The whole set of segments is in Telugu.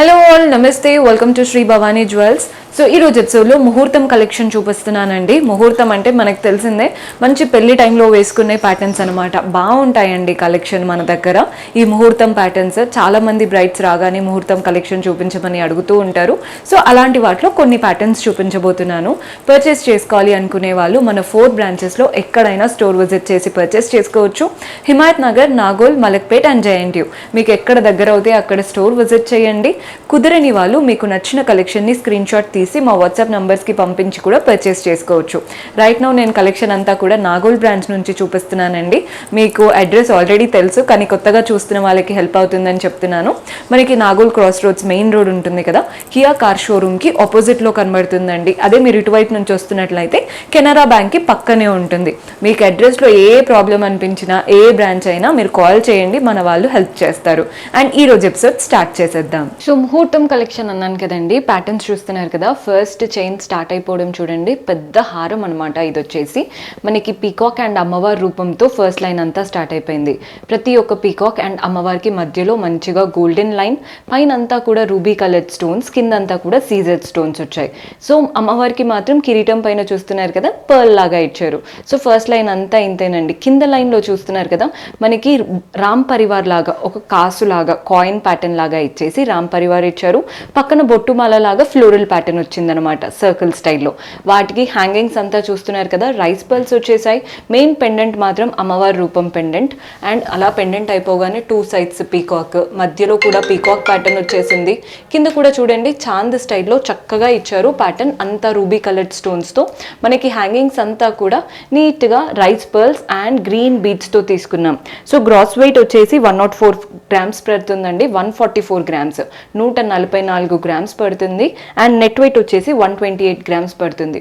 హలో ఆల్, నమస్తే. Welcome to Shri Bhavani jewels. So ఈరోజు ఎపిసోడ్లో ముహూర్తం కలెక్షన్ చూపిస్తున్నానండి. ముహూర్తం అంటే మనకు తెలిసిందే, మంచి పెళ్లి టైంలో వేసుకునే ప్యాటర్న్స్ అనమాట. బాగుంటాయండి కలెక్షన్ మన దగ్గర. ఈ ముహూర్తం ప్యాటర్న్స్ చాలామంది బ్రైడ్స్ రాగానే ముహూర్తం కలెక్షన్ చూపించమని అడుగుతూ ఉంటారు. సో అలాంటి వాటిలో కొన్ని ప్యాటర్న్స్ చూపించబోతున్నాను. పర్చేస్ చేసుకోవాలి అనుకునే వాళ్ళు మన 4 బ్రాంచెస్లో ఎక్కడైనా స్టోర్ విజిట్ చేసి పర్చేస్ చేసుకోవచ్చు. హిమాయత్ నగర్, నాగోల్, మలక్పేట్ అండ్ జేఎన్టీయూ మీకు ఎక్కడ దగ్గర అవుతే అక్కడ స్టోర్ విజిట్ చేయండి. కుదరని వాళ్ళు మీకు నచ్చిన కలెక్షన్ని స్క్రీన్ షాట్ తీసి మా వాట్సాప్ నంబర్స్కి పంపించి కూడా పర్చేస్ చేసుకోవచ్చు. రైట్ నౌ నేను కలెక్షన్ అంతా కూడా నాగోల్ బ్రాంచ్ నుంచి చూపిస్తున్నానండి. మీకు అడ్రస్ ఆల్రెడీ తెలుసు, కానీ కొత్తగా చూస్తున్న వాళ్ళకి హెల్ప్ అవుతుందని చెప్తున్నాను. మనకి Nagole cross roads main road ఉంటుంది కదా, కియా కార్ షోరూమ్కి ఆపోజిట్లో కనబడుతుందండి. అదే మీరు ఇటువైపు నుంచి వస్తున్నట్లయితే కెనరా బ్యాంక్కి పక్కనే ఉంటుంది. మీకు అడ్రస్లో ఏ ప్రాబ్లం అనిపించినా, ఏ బ్రాంచ్ అయినా మీరు కాల్ చేయండి, మన వాళ్ళు హెల్ప్ చేస్తారు. అండ్ ఈ రోజు ఎపిసోడ్ స్టార్ట్ చేసేద్దాం. సో ముహూర్తం కలెక్షన్ అన్నాను కదండి, ప్యాటర్న్స్ చూస్తున్నారు కదా. ఫస్ట్ చైన్ స్టార్ట్ అయిపోవడం చూడండి, పెద్ద హారం అనమాట. ఇది వచ్చేసి మనకి పీకాక్ అండ్ అమ్మవారి రూపంతో ఫస్ట్ లైన్ అంతా స్టార్ట్ అయిపోయింది. ప్రతి ఒక్క పీకాక్ అండ్ అమ్మవారికి మధ్యలో మంచిగా గోల్డెన్ లైన్, పైన అంతా కూడా రూబీ కలర్డ్ స్టోన్స్, కిందంతా కూడా సీజెడ్ స్టోన్స్ వచ్చాయి. సో అమ్మవారికి మాత్రం కిరీటం పైన చూస్తున్నారు కదా, పర్ల్ లాగా ఇచ్చారు. సో ఫస్ట్ లైన్ అంతా ఇంతేనండి. కింద లైన్లో చూస్తున్నారు కదా, మనకి రామ్ పరివార్ లాగా ఒక కాసు లాగా కాయిన్ ప్యాటర్న్ లాగా ఇచ్చేసి రామ్ పరివార్ ఇచ్చారు. పక్కన బొట్టుమాల లాగా ఫ్లోరల్ ప్యాటర్న్ వచ్చిందనమాట, సర్కిల్ స్టైల్లో. వాటికి హ్యాంగింగ్స్ అంతా చూస్తున్నారు కదా, రైస్ పర్ల్స్ వచ్చేసాయి. మెయిన్ పెండెంట్ మాత్రం అమ్మవారి రూపం పెండెంట్. అండ్ అలా పెండెంట్ అయిపోగానే 2 సైడ్స్ పీకాక్, మధ్యలో కూడా పీకాక్ ప్యాటర్న్ వచ్చేసింది. కింద కూడా చూడండి చాంద్ స్టైల్లో చక్కగా ఇచ్చారు ప్యాటర్న్ అంతా రూబీ కలర్డ్ స్టోన్స్తో. మనకి హ్యాంగింగ్స్ అంతా కూడా నీట్గా రైస్ పర్ల్స్ అండ్ గ్రీన్ బీడ్స్తో తీసుకున్నాం. సో గ్రాస్ వెయిట్ వచ్చేసి 104 గ్రామ్స్ పడుతుందండి, 144 గ్రామ్స్, 144 గ్రామ్స్ పడుతుంది. అండ్ నెట్ వెయిట్ వచ్చేసి 128 గ్రామ్స్ పడుతుంది.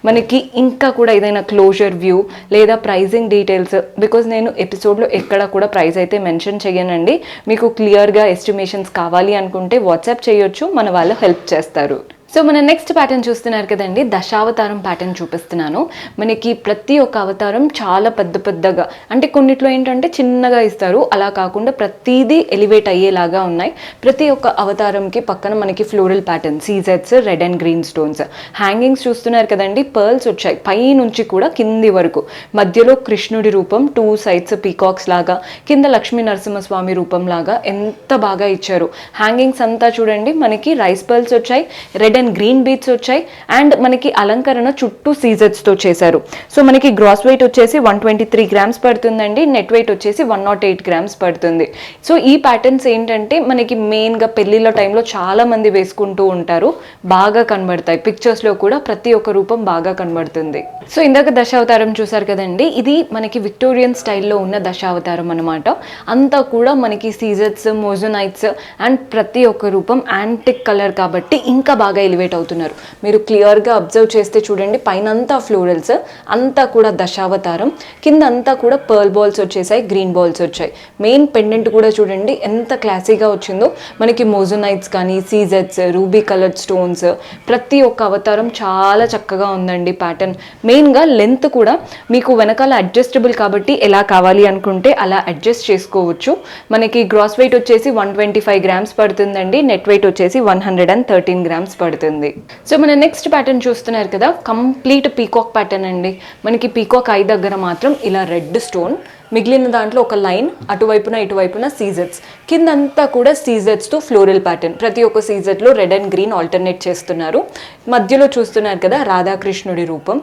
మనకి ఇంకా కూడా ఏదైనా క్లోజర్ వ్యూ లేదా ప్రైజింగ్ డీటెయిల్స్, బికాజ్ నేను ఎపిసోడ్లో ఎక్కడ కూడా ప్రైస్ అయితే మెన్షన్ చేయనండి. మీకు క్లియర్గా ఎస్టిమేషన్స్ కావాలి అనుకుంటే వాట్సాప్ చేయొచ్చు, మన వాళ్ళు హెల్ప్ చేస్తారు. సో మన నెక్స్ట్ ప్యాటర్న్ చూస్తున్నారు కదండి, దశావతారం ప్యాటర్న్ చూపిస్తున్నాను. మనకి ప్రతి ఒక్క అవతారం చాలా పెద్ద పెద్దగా, అంటే కొన్నిట్లో ఏంటంటే చిన్నగా ఇస్తారు, అలా కాకుండా ప్రతిదీ ఎలివేట్ అయ్యేలాగా ఉన్నాయి. ప్రతి ఒక్క అవతారంకి పక్కన మనకి ఫ్లోరల్ ప్యాటర్న్, సీజెడ్స్, red and green stones. Hangings చూస్తున్నారు కదండి, పర్ల్స్ వచ్చాయి పై నుంచి కూడా కింది వరకు. మధ్యలో కృష్ణుడి రూపం, 2 సైడ్స్ పీకాక్స్ లాగా, కింద లక్ష్మీ నరసింహస్వామి రూపం లాగా ఎంత బాగా ఇచ్చారు. హ్యాంగింగ్స్ అంతా చూడండి, మనకి రైస్ పర్ల్స్ వచ్చాయి, రెడ్ అండ్ గ్రీన్ బీడ్స్ వచ్చాయి. అండ్ మనకి అలంకరణ చుట్టూ సీజెడ్స్తో చేశారు. సో మనకి గ్రాస్ వెయిట్ వచ్చేసి 123 గ్రామ్స్ పడుతుందండి, నెట్ వెయిట్ వచ్చేసి 108 గ్రామ్స్ పడుతుంది. సో ఈ ప్యాటర్న్స్ ఏంటంటే మనకి మెయిన్గా పెళ్లిళ్ళ టైంలో చాలా మంది వేసుకుంటూ ఉంటారు, బాగా కనబడతాయి. పిక్చర్స్లో కూడా ప్రతి ఒక్క రూపం బాగా కనబడుతుంది. సో ఇందాక దశావతారం చూసారు కదండి, ఇది మనకి విక్టోరియన్ స్టైల్లో ఉన్న దశావతారం అనమాట. అంతా కూడా మనకి సీజెడ్స్, మోజోనైట్స్ అండ్ ప్రతి ఒక్క రూపం యాంటిక్ కలర్ కాబట్టి ఇంకా బాగా ఎలివేట్ అవుతున్నారు. మీరు క్లియర్గా అబ్జర్వ్ చేస్తే చూడండి, పైన అంతా ఫ్లోరల్స్, అంతా కూడా దశావతారం, కింద అంతా కూడా పర్ల్ బాల్స్ వచ్చేసాయి, గ్రీన్ బాల్స్ వచ్చాయి. మెయిన్ పెండెంట్ కూడా చూడండి ఎంత క్లాసీగా వచ్చిందో. మనకి మోజోనైట్స్ కానీ, సీజెడ్స్, రూబీ కలర్డ్ స్టోన్స్, ప్రతి ఒక్క అవతారం చాలా చక్కగా ఉందండి ప్యాటర్న్. మెయిన్గా లెంత్ కూడా మీకు వెనకాల అడ్జస్టబుల్ కాబట్టి ఎలా కావాలి అనుకుంటే అలా అడ్జస్ట్ చేసుకోవచ్చు. మనకి గ్రాస్ వెయిట్ వచ్చేసి 125 గ్రామ్స్ పడుతుందండి, నెట్ వెయిట్ వచ్చేసి 113 గ్రామ్స్ పడుతుంది. సో మన నెక్స్ట్ ప్యాటర్న్ చూస్తున్నారు కదా, కంప్లీట్ పీకాక్ ప్యాటర్న్ అండి. మనకి పీకాక్ ఐ దగ్గర మాత్రం ఇలా రెడ్ స్టోన్, మిగిలిన దాంట్లో ఒక లైన్, అటువైపున ఇటువైపున సీజెడ్స్, కిందంతా కూడా సీజెడ్స్తో ఫ్లోరల్ ప్యాటర్న్. ప్రతి ఒక్క సీజెడ్లో రెడ్ అండ్ గ్రీన్ ఆల్టర్నేట్ చేస్తున్నారు. మధ్యలో చూస్తున్నారు కదా రాధాకృష్ణుడి రూపం,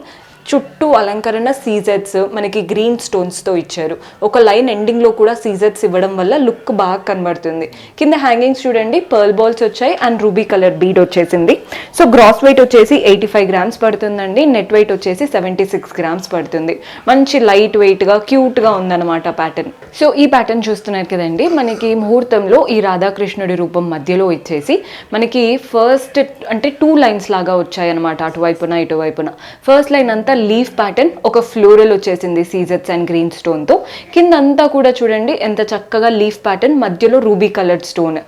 చుట్టూ అలంకరణ సీజెడ్స్, మనకి గ్రీన్ స్టోన్స్తో ఇచ్చారు. ఒక లైన్ ఎండింగ్లో కూడా సీజెడ్స్ ఇవ్వడం వల్ల లుక్ బాగా కనబడుతుంది. కింద హ్యాంగింగ్స్ చూడండి, పర్ల్ బాల్స్ వచ్చాయి అండ్ రూబీ కలర్ బీడ్ వచ్చేసింది. సో గ్రాస్ వెయిట్ వచ్చేసి 85 గ్రామ్స్ పడుతుందండి, నెట్ వెయిట్ వచ్చేసి 76 గ్రామ్స్ పడుతుంది. మంచి లైట్ వెయిట్గా క్యూట్గా ఉందన్నమాట ప్యాటర్న్. సో ఈ ప్యాటర్న్ చూస్తున్నారు కదండి, మనకి ముహూర్తంలో ఈ రాధాకృష్ణుడి రూపం మధ్యలో ఇచ్చేసి మనకి ఫస్ట్ అంటే 2 లైన్స్ లాగా వచ్చాయన్నమాట, అటువైపున ఇటువైపున. ఫస్ట్ లైన్ అంతా లీఫ్ ప్యాటర్న్, ఒక ఫ్లోరల్ వచ్చేసింది సీజెడ్స్ అండ్ గ్రీన్ స్టోన్తో. కింద అంతా కూడా చూడండి ఎంత చక్కగా లీఫ్ ప్యాటర్న్, మధ్యలో రూబీ కలర్డ్ స్టోన్.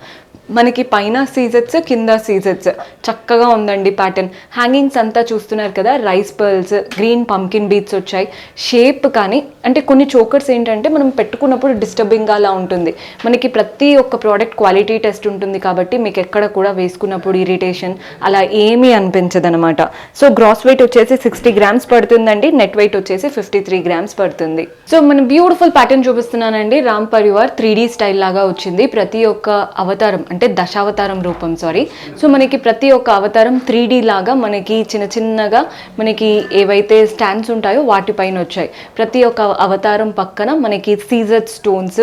మనకి పైన సీజెట్స్ కింద సీజెట్స్ చక్కగా ఉందండి ప్యాటర్న్. హ్యాంగింగ్స్ అంతా చూస్తున్నారు కదా, rice pearls, green pumpkin beats వచ్చాయి. షేప్ కానీ అంటే కొన్ని చోకర్స్ ఏంటంటే మనం పెట్టుకున్నప్పుడు డిస్టర్బింగ్ అలా ఉంటుంది. మనకి ప్రతి ఒక్క ప్రోడక్ట్ క్వాలిటీ టెస్ట్ ఉంటుంది కాబట్టి మీకు ఎక్కడ కూడా వేసుకున్నప్పుడు ఇరిటేషన్ అలా ఏమీ అనిపించదు అనమాట. సో గ్రాస్ వెయిట్ వచ్చేసి 60 గ్రామ్స్ పడుతుందండి, నెట్ వెయిట్ వచ్చేసి 53 గ్రామ్స్ పడుతుంది. సో మనం బ్యూటిఫుల్ ప్యాటర్న్ చూపిస్తున్నానండి. రామ్ పరివార్ 3D స్టైల్ లాగా వచ్చింది. ప్రతి ఒక్క అవతారం అంటే దశావతారం రూపం సో మనకి ప్రతి ఒక్క అవతారం 3D లాగా మనకి చిన్న చిన్నగా మనకి ఏవైతే స్టాండ్స్ ఉంటాయో వాటిపైన వచ్చాయి. ప్రతి ఒక్క అవతారం పక్కన మనకి సీజర్ స్టోన్స్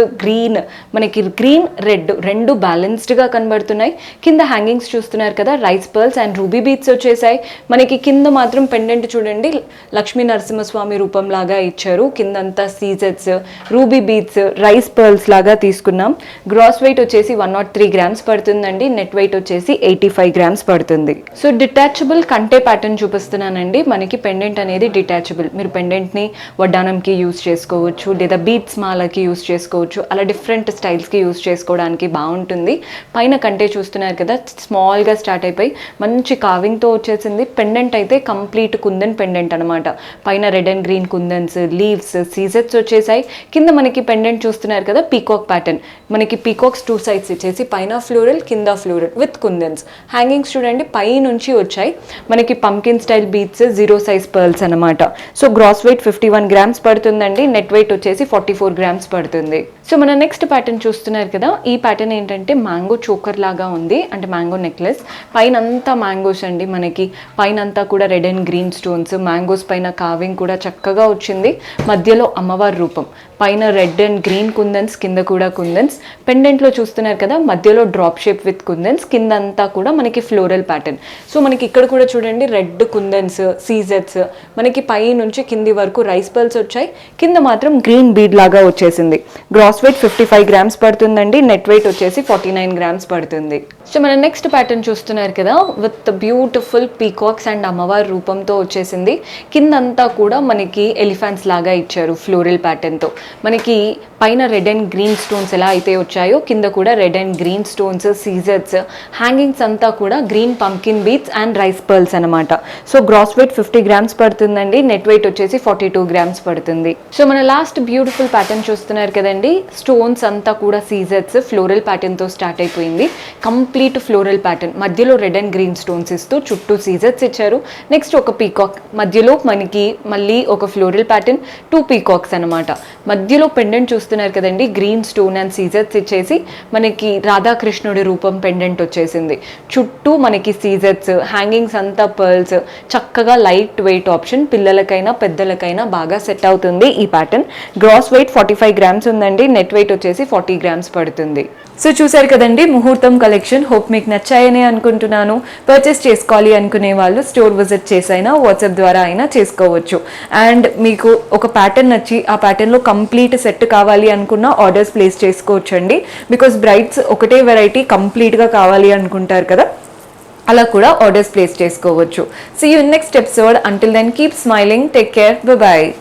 మనకి గ్రీన్ రెడ్ రెండు బ్యాలెన్స్డ్గా కనబడుతున్నాయి. కింద హ్యాంగింగ్స్ చూస్తున్నారు కదా, rice pearls and ruby beats వచ్చేసాయి. మనకి కింద మాత్రం పెండెంట్ చూడండి, లక్ష్మీ నరసింహస్వామి రూపం లాగా ఇచ్చారు. కిందంతా సీజర్స్, రూబీ బీట్స్, రైస్ పర్ల్స్ లాగా తీసుకున్నాం. గ్రాస్ వెయిట్ వచ్చేసి 103 గ్రామ్స్ పడుతుందండి, నెట్ వెయిట్ వచ్చేసి 85 గ్రామ్స్ పడుతుంది. సో డిటాచబుల్ కంటే ప్యాటర్న్ చూపిస్తున్నానండి. మనకి పెండెంట్ అనేది డిటాచబుల్, మీరు పెండెంట్ని వడ్డానంకి యూస్ చేసుకోవచ్చు, లేదా బీట్స్ మాలకి యూస్ చేసుకోవచ్చు, అలా డిఫరెంట్ స్టైల్స్కి యూస్ చేసుకోవడానికి బాగుంటుంది. పైన కంటే చూస్తున్నారు కదా, స్మాల్గా స్టార్ట్ అయిపోయి మంచి కావింగ్తో వచ్చేసింది. పెండెంట్ అయితే కంప్లీట్ కుందన్ పెండెంట్ అనమాట. పైన red and green kundans, leaves, సీజెట్స్ వచ్చేసాయి. కింద మనకి పెండెంట్ చూస్తున్నారు కదా, పీకాక్ ప్యాటర్న్. మనకి పీకాక్స్ 2 సైడ్స్ ఇచ్చేసి పైన ఫ్లోరల్ కింద ఫ్లోరల్ విత్ కుందన్స్. హ్యాంగింగ్స్ చూడండి పై నుంచి వచ్చాయి. మనకి pumpkin style beads, 0 size pearls అనమాట. సో గ్రాస్ వెయిట్ 51 గ్రామ్స్ పడుతుందండి, నెట్ వెయిట్ వచ్చేసి 44 గ్రామ్స్ పడుతుంది. సో మన నెక్స్ట్ ప్యాటర్న్ చూస్తున్నారు కదా, ఈ ప్యాటర్న్ ఏంటంటే మ్యాంగో చోకర్ లాగా ఉంది, అంటే మ్యాంగో నెక్లెస్. పైన అంతా మ్యాంగోస్ అండి, మనకి పైన అంతా కూడా red and green stones, mangoes పైన కావింగ్ కూడా చక్కగా వచ్చింది. మధ్యలో అమ్మవారి రూపం, పైన రెడ్ అండ్ గ్రీన్ కుందన్స్, కింద కూడా కుందన్స్. పెండెంట్లో చూస్తున్నారు కదా, మధ్యలో డ్రాప్ షేప్ విత్ కుందన్స్, కింద అంతా కూడా మనకి ఫ్లోరల్ ప్యాటర్న్. సో మనకి ఇక్కడ కూడా చూడండి రెడ్ కుందన్స్, సీజెట్స్, మనకి పై నుంచి కింది వరకు రైస్ పర్ల్స్ వచ్చాయి. కింద మాత్రం గ్రీన్ బీడ్ లాగా వచ్చేసింది. గ్రాస్ వెయిట్ 55 గ్రామ్స్ పడుతుందండి, నెట్ వెయిట్ వచ్చేసి 49 గ్రామ్స్ పడుతుంది. సో మన నెక్స్ట్ ప్యాటర్న్ చూస్తున్నారు కదా, విత్ బ్యూటిఫుల్ పీకాక్స్ అండ్ అమ్మవారి రూపంతో వచ్చేసింది. కిందంతా కూడా మనకి ఎలిఫెంట్స్ లాగా ఇచ్చారు ఫ్లోరల్ ప్యాటర్న్తో. మనకి పైన రెడ్ అండ్ గ్రీన్ స్టోన్స్ ఎలా అయితే వచ్చాయో కింద కూడా రెడ్ అండ్ గ్రీన్ స్టోన్స్, సీజర్స్. హ్యాంగింగ్స్ అంతా కూడా green pumpkin beads and rice pearls అనమాట. సో గ్రాస్ వెయిట్ 50 గ్రామ్స్ పడుతుందండి, నెట్ వెయిట్ వచ్చేసి 42 గ్రామ్స్ పడుతుంది. సో మన లాస్ట్ బ్యూటిఫుల్ ప్యాటర్న్ చూస్తున్నారు కదండి, స్టోన్స్ అంతా కూడా సీజర్స్ ఫ్లోరల్ ప్యాటర్న్తో స్టార్ట్ అయిపోయింది. కంప్లీట్ ఫ్లోరల్ ప్యాటర్న్, మధ్యలో రెడ్ అండ్ గ్రీన్ స్టోన్స్ ఇస్తూ చుట్టూ సీజర్స్ ఇచ్చారు. నెక్స్ట్ ఒక పీకాక్, మధ్యలో మనకి మళ్ళీ ఒక ఫ్లోరల్ ప్యాటర్న్, 2 పీకాక్స్ అనమాట. మధ్యలో పెండెంట్ చూస్తున్నారు కదండి, గ్రీన్ స్టోన్ అండ్ సీజర్స్ ఇచ్చేసి మనకి రాధాకృష్ణుడి రూపం పెండెంట్ వచ్చేసింది. చుట్టూ మనకి సీజర్స్, హ్యాంగింగ్స్ అంతా పర్ల్స్. చక్కగా లైట్ వెయిట్ ఆప్షన్, పిల్లలకైనా పెద్దలకైనా బాగా సెట్ అవుతుంది ఈ ప్యాటర్న్. గ్రాస్ వెయిట్ 45 గ్రామ్స్ ఉందండి, నెట్ వెయిట్ వచ్చేసి 40 గ్రామ్స్ పడుతుంది. సో చూసారు కదండి ముహూర్తం కలెక్షన్. హోప్ మీకు నచ్చాయని అనుకుంటున్నాను. పర్చేస్ చేసుకోవాలి అనుకునే వాళ్ళు స్టోర్ విజిట్ చేసైనా వాట్సాప్ ద్వారా అయినా చేసుకోవచ్చు. అండ్ మీకు ఒక ప్యాటర్న్ నచ్చి ఆ ప్యాటర్న్లో కంప్లీట్ సెట్ కావాలి అనుకున్న ఆర్డర్స్ ప్లేస్ చేసుకోవచ్చండి. బికాస్ బ్రైడ్స్ ఒకటే వెరైటీ కంప్లీట్గా కావాలి అనుకుంటారు కదా, అలా కూడా ఆర్డర్స్ ప్లేస్ చేసుకోవచ్చు. See you next episode. Until then keep smiling, take care, bye bye.